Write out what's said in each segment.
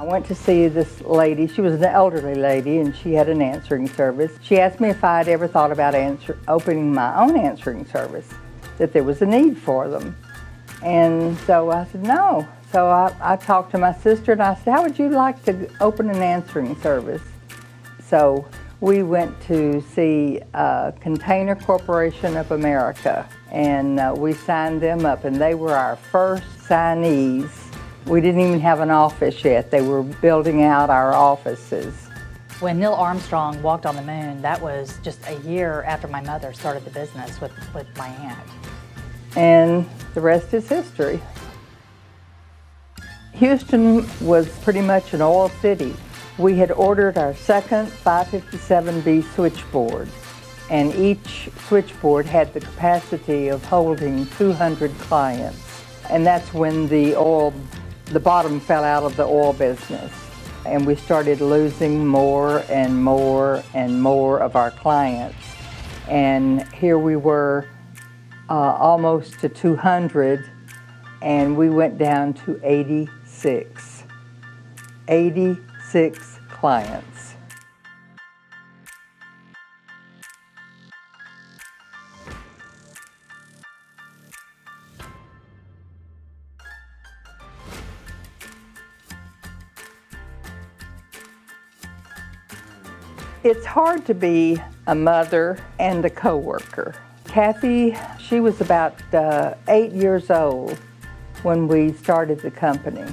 went to see this lady. She was an elderly lady, and she had an answering service. She asked me if I had ever thought about opening my own answering service, that there was a need for them. And so I said, no. So I talked to my sister, and I said, how would you like to open an answering service? So we went to see Container Corporation of America, and we signed them up, and they were our first signees. We didn't even have an office yet. They were building out our offices. When Neil Armstrong walked on the moon, that was just a year after my mother started the business with my aunt. And the rest is history. Houston was pretty much an oil city. We had ordered our second 557B switchboard, and each switchboard had the capacity of holding 200 clients. And that's when the bottom fell out of the oil business, and we started losing more and more and more of our clients. And here we were almost to 200, and we went down to 86. 86 clients. It's hard to be a mother and a coworker. Kathy, she was about 8 years old when we started the company.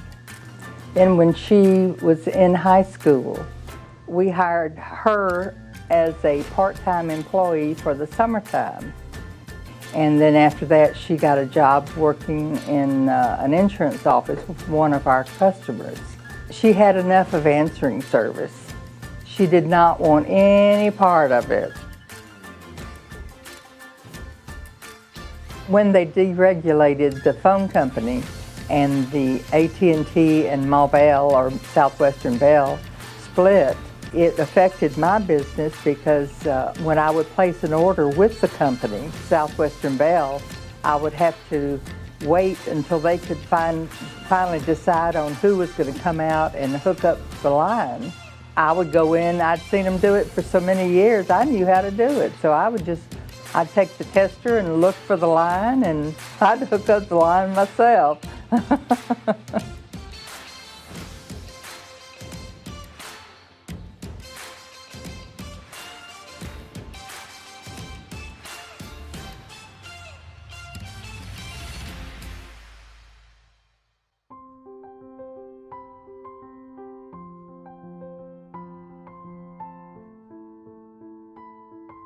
Then when she was in high school, we hired her as a part-time employee for the summertime. And then after that, she got a job working in an insurance office with one of our customers. She had enough of answering service. She did not want any part of it. When they deregulated the phone company and the AT&T and Mobile, or Southwestern Bell, split, it affected my business because when I would place an order with the company, Southwestern Bell, I would have to wait until they could finally decide on who was going to come out and hook up the line. I would go in, I'd seen them do it for so many years, I knew how to do it. So I'd take the tester and look for the line, and I'd hook up the line myself.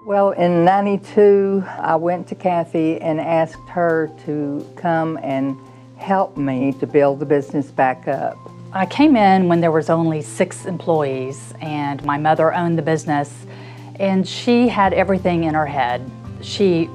Well, in '92, I went to Kathy and asked her to come and help me to build the business back up. I came in when there was only 6 employees, and my mother owned the business, and she had everything in her head. She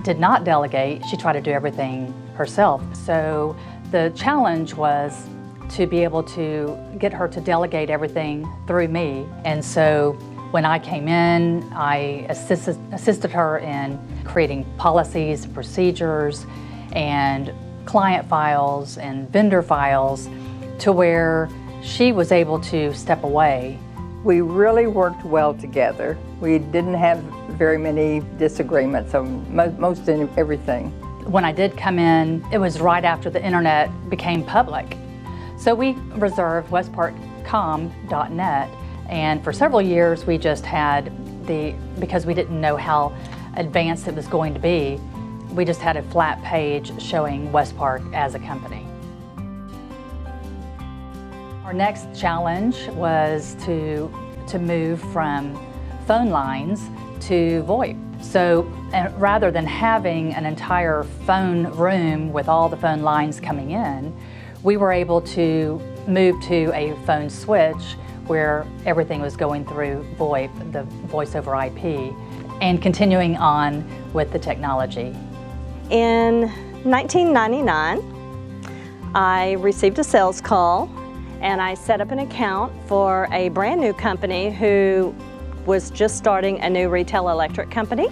did not delegate. She tried to do everything herself. So the challenge was to be able to get her to delegate everything through me. And so when I came in, I assisted her in creating policies, procedures, and client files and vendor files to where she was able to step away. We really worked well together. We didn't have very many disagreements on most everything. When I did come in, it was right after the internet became public. So we reserved westparkcom.net, and for several years we just had because we didn't know how advanced it was going to be, we just had a flat page showing Westpark as a company. Our next challenge was to move from phone lines to VoIP. So rather than having an entire phone room with all the phone lines coming in, we were able to move to a phone switch where everything was going through VoIP, the voice over IP, and continuing on with the technology. In 1999, I received a sales call, and I set up an account for a brand new company who was just starting a new retail electric company,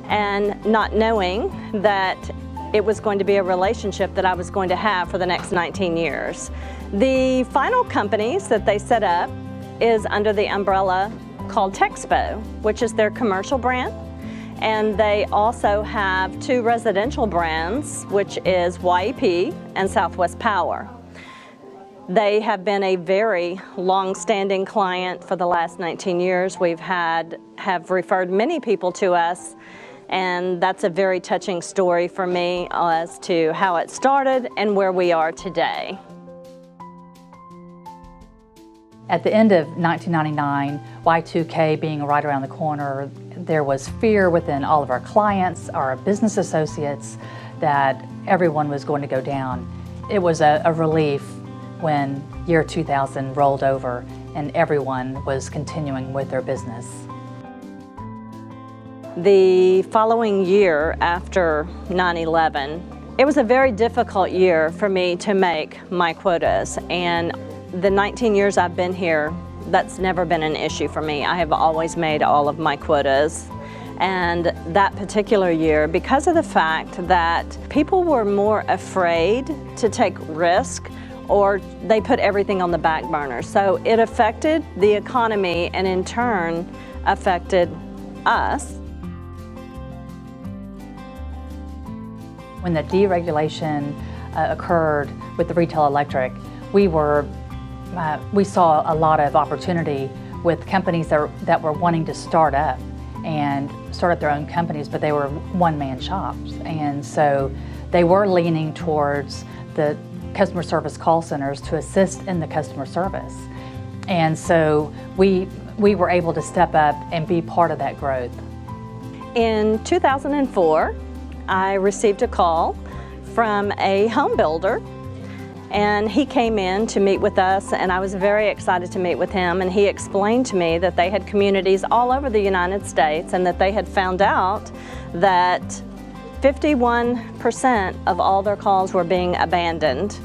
and not knowing that it was going to be a relationship that I was going to have for the next 19 years. The final companies that they set up is under the umbrella called Texpo, which is their commercial brand. And they also have 2 residential brands, which is YEP and Southwest Power. They have been a very long-standing client for the last 19 years. Have referred many people to us, and that's a very touching story for me as to how it started and where we are today. At the end of 1999, Y2K being right around the corner, there was fear within all of our clients, our business associates, that everyone was going to go down. It was a relief when year 2000 rolled over and everyone was continuing with their business. The following year after 9/11, it was a very difficult year for me to make my quotas, and the 19 years I've been here, that's never been an issue for me. I have always made all of my quotas. And that particular year, because of the fact that people were more afraid to take risk, or they put everything on the back burner. So it affected the economy and in turn affected us. When the deregulation occurred with the retail electric, we saw a lot of opportunity with companies that were wanting to start up and start up their own companies, but they were one-man shops. And so they were leaning towards the customer service call centers to assist in the customer service. And so we were able to step up and be part of that growth. In 2004, I received a call from a home builder, and he came in to meet with us, and I was very excited to meet with him, and he explained to me that they had communities all over the United States and that they had found out that 51% of all their calls were being abandoned,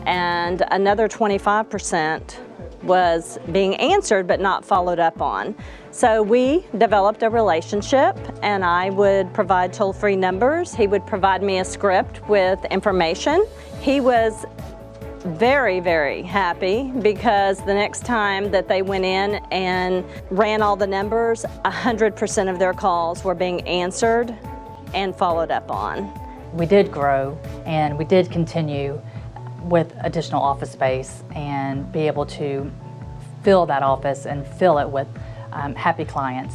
and another 25% was being answered but not followed up on. So we developed a relationship, and I would provide toll-free numbers. He would provide me a script with information. He was very, very happy because the next time that they went in and ran all the numbers, 100% of their calls were being answered and followed up on. We did grow, and we did continue with additional office space and be able to fill that office and fill it with happy clients.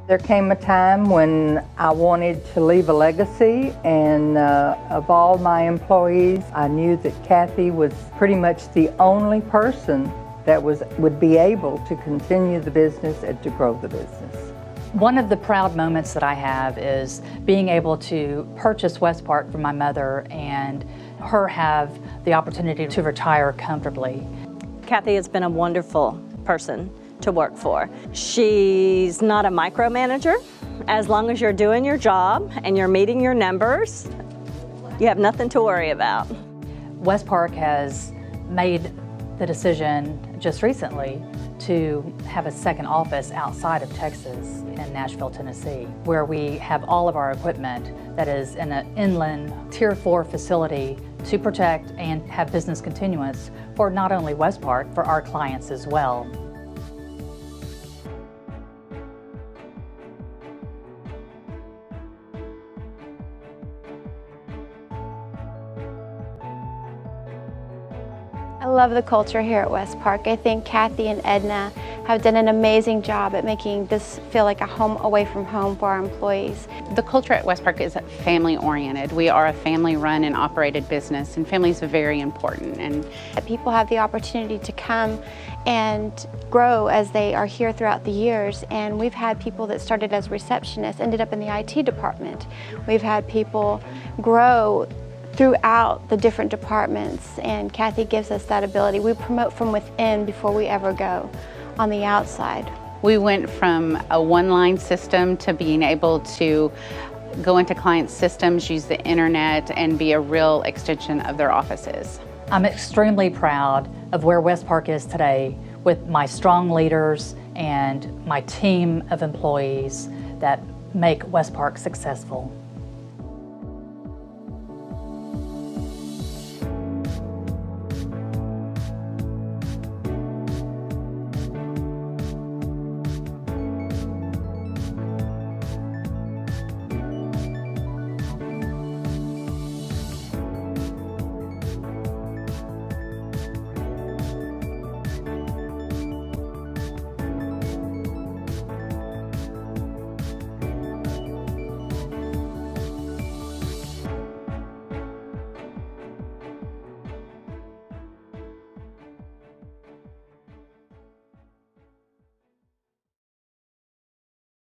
There came a time when I wanted to leave a legacy, and of all my employees, I knew that Kathy was pretty much the only person that would be able to continue the business and to grow the business. One of the proud moments that I have is being able to purchase Westpark for my mother and her have the opportunity to retire comfortably. Kathy has been a wonderful person to work for. She's not a micromanager. As long as you're doing your job and you're meeting your numbers, you have nothing to worry about. Westpark has made the decision just recently to have a second office outside of Texas in Nashville, Tennessee, where we have all of our equipment that is in an inland Tier 4 facility to protect and have business continuance for not only Westpark, for our clients as well. I love the culture here at Westpark. I think Kathy and Edna have done an amazing job at making this feel like a home away from home for our employees. The culture at Westpark is family oriented. We are a family run and operated business, and families are very important. And people have the opportunity to come and grow as they are here throughout the years. And we've had people that started as receptionists, ended up in the IT department. We've had people grow throughout the different departments, and Kathy gives us that ability. We promote from within before we ever go on the outside. we went from a one-line system to being able to go into client systems, use the internet, and be a real extension of their offices. I'm extremely proud of where Westpark is today with my strong leaders and my team of employees that make Westpark successful.